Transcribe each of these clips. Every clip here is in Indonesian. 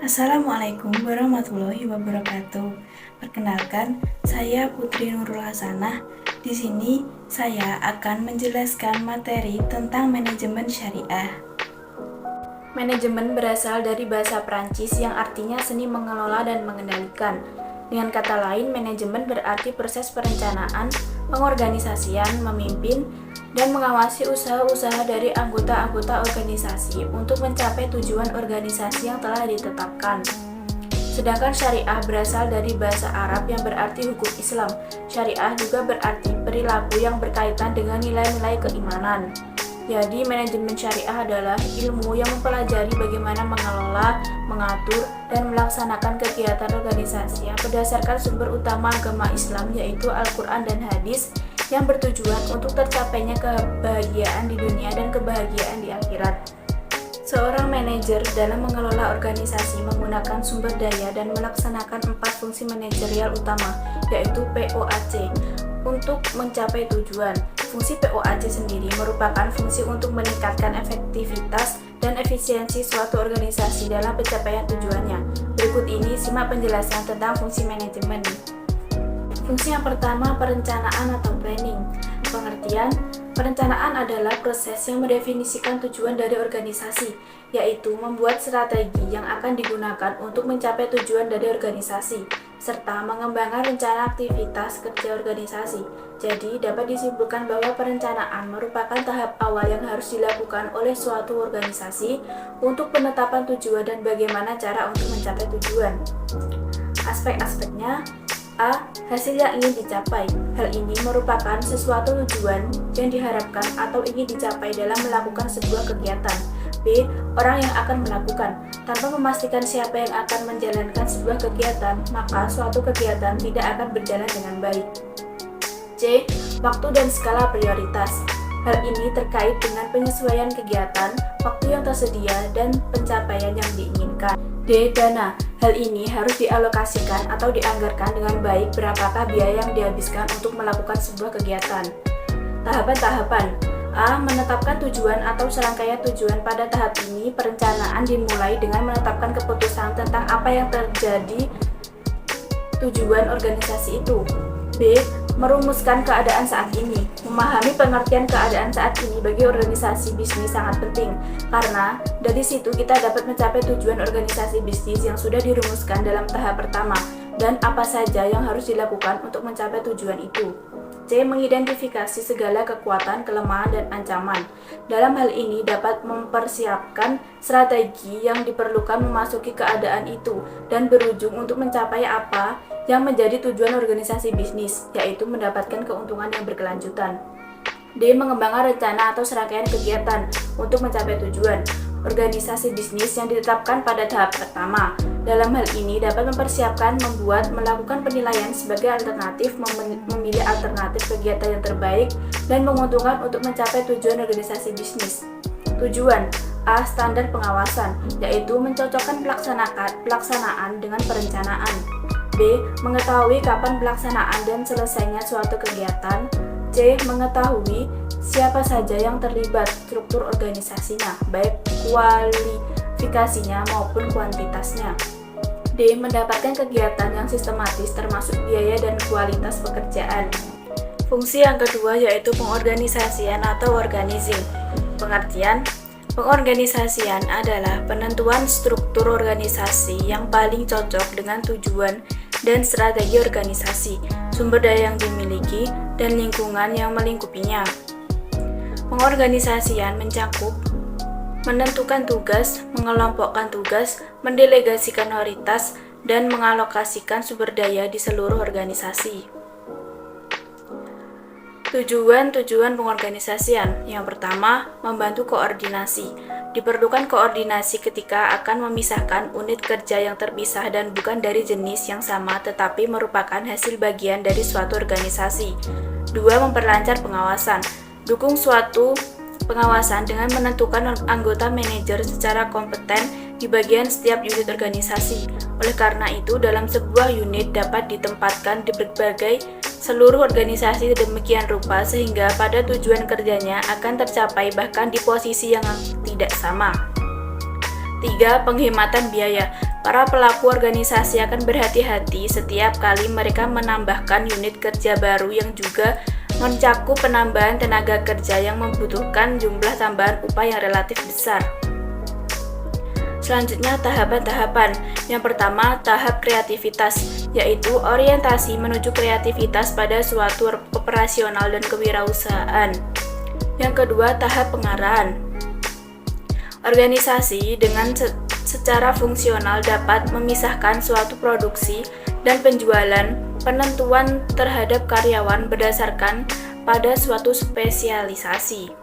Assalamualaikum warahmatullahi wabarakatuh. Perkenalkan, saya Putri Nurul Hasanah. Di sini saya akan menjelaskan materi tentang manajemen syariah. Manajemen berasal dari bahasa Prancis yang artinya seni mengelola dan mengendalikan. Dengan kata lain, manajemen berarti proses perencanaan, pengorganisasian, memimpin, dan mengawasi usaha-usaha dari anggota-anggota organisasi untuk mencapai tujuan organisasi yang telah ditetapkan. Sedangkan syariah berasal dari bahasa Arab yang berarti hukum Islam. Syariah juga berarti perilaku yang berkaitan dengan nilai-nilai keimanan. Jadi, manajemen syariah adalah ilmu yang mempelajari bagaimana mengelola, mengatur, dan melaksanakan kegiatan organisasi yang berdasarkan sumber utama agama Islam yaitu Al-Quran dan Hadis yang bertujuan untuk tercapainya kebahagiaan di dunia dan kebahagiaan di akhirat. Seorang manajer dalam mengelola organisasi menggunakan sumber daya dan melaksanakan 4 fungsi manajerial utama, yaitu POAC, untuk mencapai tujuan. Fungsi POAC sendiri merupakan fungsi untuk meningkatkan efektivitas dan efisiensi suatu organisasi dalam pencapaian tujuannya. Berikut ini simak penjelasan tentang fungsi manajemen. Fungsi yang pertama, perencanaan atau planning. Pengertian, perencanaan adalah proses yang mendefinisikan tujuan dari organisasi, yaitu membuat strategi yang akan digunakan untuk mencapai tujuan dari organisasi, serta mengembangkan rencana aktivitas kerja organisasi. Jadi, dapat disimpulkan bahwa perencanaan merupakan tahap awal yang harus dilakukan oleh suatu organisasi untuk penetapan tujuan dan bagaimana cara untuk mencapai tujuan. Aspek-aspeknya: A. Hasil yang ingin dicapai. Hal ini merupakan sesuatu tujuan yang diharapkan atau ingin dicapai dalam melakukan sebuah kegiatan. B. Orang yang akan melakukan. Tanpa memastikan siapa yang akan menjalankan sebuah kegiatan, maka suatu kegiatan tidak akan berjalan dengan baik. C. Waktu dan skala prioritas. Hal ini terkait dengan penyesuaian kegiatan, waktu yang tersedia, dan pencapaian yang diinginkan. D. Dana. Hal ini harus dialokasikan atau dianggarkan dengan baik berapakah biaya yang dihabiskan untuk melakukan sebuah kegiatan. Tahapan-tahapan. A. Menetapkan tujuan atau serangkaian tujuan. Pada tahap ini, perencanaan dimulai dengan menetapkan keputusan tentang apa yang terjadi tujuan organisasi itu. B. Merumuskan keadaan saat ini. Memahami pengertian keadaan saat ini bagi organisasi bisnis sangat penting, karena dari situ kita dapat mencapai tujuan organisasi bisnis yang sudah dirumuskan dalam tahap pertama, dan apa saja yang harus dilakukan untuk mencapai tujuan itu. C. Mengidentifikasi segala kekuatan, kelemahan, dan ancaman. Dalam hal ini dapat mempersiapkan strategi yang diperlukan memasuki keadaan itu dan berujung untuk mencapai apa yang menjadi tujuan organisasi bisnis, yaitu mendapatkan keuntungan yang berkelanjutan. D. Mengembangkan rencana atau serangkaian kegiatan untuk mencapai tujuan organisasi bisnis yang ditetapkan pada tahap pertama. Dalam hal ini dapat mempersiapkan, melakukan penilaian sebagai alternatif, memilih alternatif kegiatan yang terbaik dan menguntungkan untuk mencapai tujuan organisasi bisnis. Tujuan: A. Standar pengawasan, yaitu mencocokkan pelaksanaan dengan perencanaan. B. Mengetahui kapan pelaksanaan dan selesainya suatu kegiatan. C. Mengetahui siapa saja yang terlibat, struktur organisasinya, baik kualifikasinya maupun kuantitasnya. D. Mendapatkan kegiatan yang sistematis termasuk biaya dan kualitas pekerjaan. Fungsi yang kedua yaitu pengorganisasian atau organizing. Pengertian: pengorganisasian adalah penentuan struktur organisasi yang paling cocok dengan tujuan dan strategi organisasi, sumber daya yang dimiliki, dan lingkungan yang melingkupinya. Pengorganisasian mencakup menentukan tugas, mengelompokkan tugas, mendelegasikan prioritas, dan mengalokasikan sumber daya di seluruh organisasi. Tujuan pengorganisasian. Yang pertama, membantu koordinasi. Diperlukan koordinasi ketika akan memisahkan unit kerja yang terpisah dan bukan dari jenis yang sama tetapi merupakan hasil bagian dari suatu organisasi. 2. Memperlancar pengawasan. Dukung suatu pengawasan dengan menentukan anggota manajer secara kompeten di bagian setiap unit organisasi. Oleh karena itu, dalam sebuah unit dapat ditempatkan di berbagai seluruh organisasi demikian rupa sehingga pada tujuan kerjanya akan tercapai bahkan di posisi yang tidak sama. 3. Penghematan biaya. Para pelaku organisasi akan berhati-hati setiap kali mereka menambahkan unit kerja baru yang juga mencakup penambahan tenaga kerja yang membutuhkan jumlah tambahan upah yang relatif besar. Selanjutnya, tahapan-tahapan. Yang pertama, tahap kreativitas, yaitu orientasi menuju kreativitas pada suatu operasional dan kewirausahaan. Yang kedua, tahap pengarahan. Organisasi dengan secara fungsional dapat memisahkan suatu produksi dan penjualan penentuan terhadap karyawan berdasarkan pada suatu spesialisasi.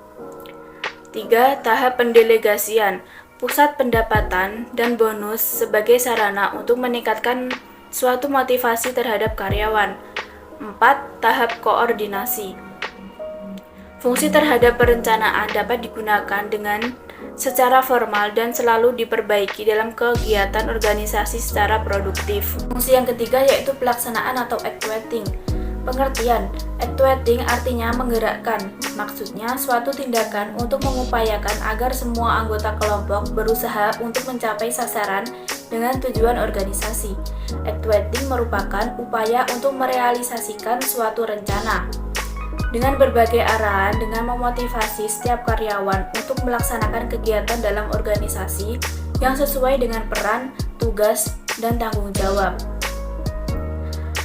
3. Tahap pendelegasian. Pusat pendapatan dan bonus sebagai sarana untuk meningkatkan suatu motivasi terhadap karyawan. 4. Tahap koordinasi. Fungsi terhadap perencanaan dapat digunakan dengan secara formal dan selalu diperbaiki dalam kegiatan organisasi secara produktif. Fungsi yang ketiga yaitu pelaksanaan atau actuating. Pengertian, actuating artinya menggerakkan. Maksudnya suatu tindakan untuk mengupayakan agar semua anggota kelompok berusaha untuk mencapai sasaran dengan tujuan organisasi. Actuating merupakan upaya untuk merealisasikan suatu rencana dengan berbagai arahan dengan memotivasi setiap karyawan untuk melaksanakan kegiatan dalam organisasi yang sesuai dengan peran, tugas, dan tanggung jawab.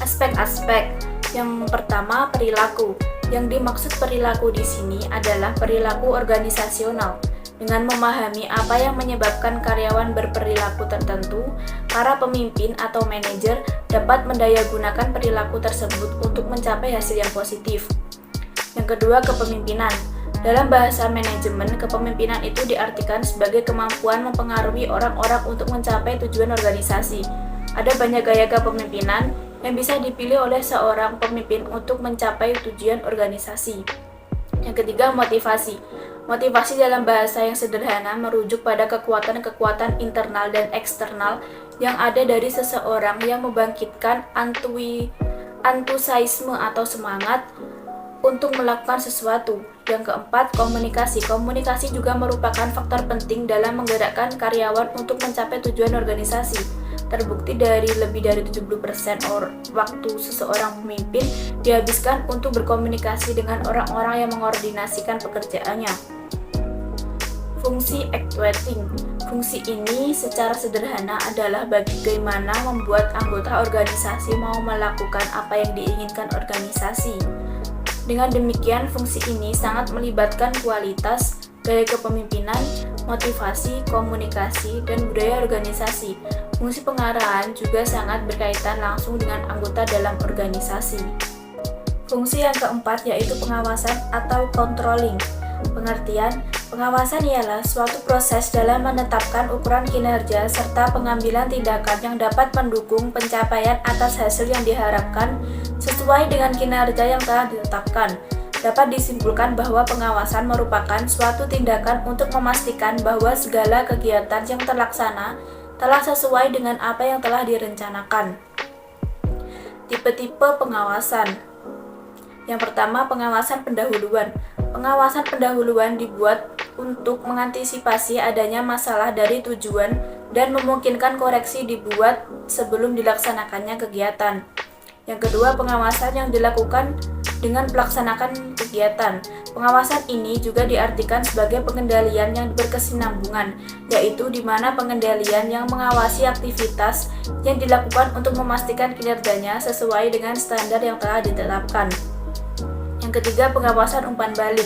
Aspek-aspek. Yang pertama, perilaku. Yang dimaksud perilaku di sini adalah perilaku organisasional. Dengan memahami apa yang menyebabkan karyawan berperilaku tertentu, para pemimpin atau manajer dapat mendayagunakan perilaku tersebut untuk mencapai hasil yang positif. Yang kedua, kepemimpinan. Dalam bahasa manajemen, kepemimpinan itu diartikan sebagai kemampuan mempengaruhi orang-orang untuk mencapai tujuan organisasi. Ada banyak gaya kepemimpinan yang bisa dipilih oleh seorang pemimpin untuk mencapai tujuan organisasi. Yang ketiga, motivasi. Motivasi dalam bahasa yang sederhana merujuk pada kekuatan-kekuatan internal dan eksternal yang ada dari seseorang yang membangkitkan antusiasme atau semangat untuk melakukan sesuatu. Yang keempat, komunikasi. Komunikasi juga merupakan faktor penting dalam menggerakkan karyawan untuk mencapai tujuan organisasi. Terbukti dari lebih dari 70% waktu seseorang pemimpin dihabiskan untuk berkomunikasi dengan orang-orang yang mengkoordinasikan pekerjaannya. Fungsi actuating. Fungsi ini secara sederhana adalah bagaimana membuat anggota organisasi mau melakukan apa yang diinginkan organisasi. Dengan demikian, fungsi ini sangat melibatkan kualitas, gaya kepemimpinan, motivasi, komunikasi, dan budaya organisasi. Fungsi pengarahan juga sangat berkaitan langsung dengan anggota dalam organisasi. Fungsi yang keempat yaitu pengawasan atau controlling. Pengertian, pengawasan ialah suatu proses dalam menetapkan ukuran kinerja serta pengambilan tindakan yang dapat mendukung pencapaian atas hasil yang diharapkan sesuai dengan kinerja yang telah ditetapkan. Dapat disimpulkan bahwa pengawasan merupakan suatu tindakan untuk memastikan bahwa segala kegiatan yang terlaksana telah sesuai dengan apa yang telah direncanakan. Tipe-tipe pengawasan. Yang pertama, pengawasan pendahuluan. Pengawasan pendahuluan dibuat untuk mengantisipasi adanya masalah dari tujuan dan memungkinkan koreksi dibuat sebelum dilaksanakannya kegiatan. Yang kedua, pengawasan yang dilakukan dengan melaksanakan kegiatan. Pengawasan ini juga diartikan sebagai pengendalian yang berkesinambungan, yaitu di mana pengendalian yang mengawasi aktivitas yang dilakukan untuk memastikan kinerjanya sesuai dengan standar yang telah ditetapkan. Yang ketiga, pengawasan umpan balik.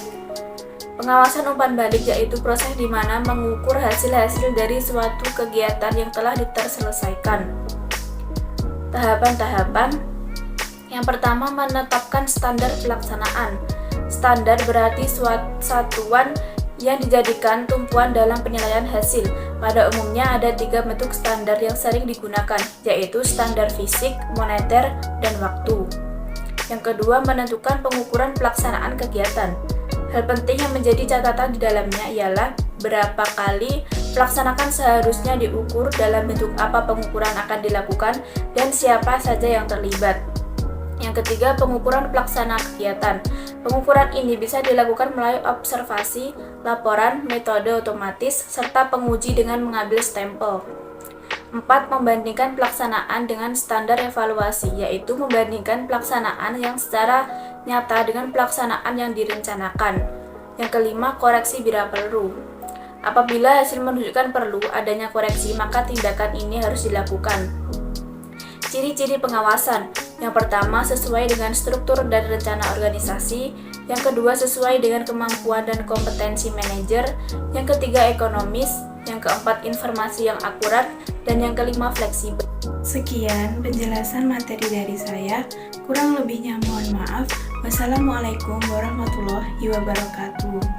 Pengawasan umpan balik yaitu proses di mana mengukur hasil-hasil dari suatu kegiatan yang telah terselesaikan. Tahapan-tahapan. Yang pertama, menetapkan standar pelaksanaan. Standar berarti satuan yang dijadikan tumpuan dalam penilaian hasil. Pada umumnya ada 3 bentuk standar yang sering digunakan, yaitu standar fisik, moneter, dan waktu. Yang kedua, menentukan pengukuran pelaksanaan kegiatan. Hal penting yang menjadi catatan di dalamnya ialah berapa kali pelaksanaan seharusnya diukur, dalam bentuk apa pengukuran akan dilakukan, dan siapa saja yang terlibat. Yang ketiga, pengukuran pelaksana kegiatan. Pengukuran ini bisa dilakukan melalui observasi, laporan, metode otomatis, serta penguji dengan mengambil stempel. 4. Membandingkan pelaksanaan dengan standar evaluasi, yaitu membandingkan pelaksanaan yang secara nyata dengan pelaksanaan yang direncanakan. Yang kelima, koreksi bila perlu. Apabila hasil menunjukkan perlu adanya koreksi, maka tindakan ini harus dilakukan. Ciri-ciri pengawasan. Yang pertama, sesuai dengan struktur dan rencana organisasi. Yang kedua, sesuai dengan kemampuan dan kompetensi manajer. Yang ketiga, ekonomis. Yang keempat, informasi yang akurat. Dan yang kelima, fleksibel. Sekian penjelasan materi dari saya. Kurang lebihnya mohon maaf. Wassalamualaikum warahmatullahi wabarakatuh.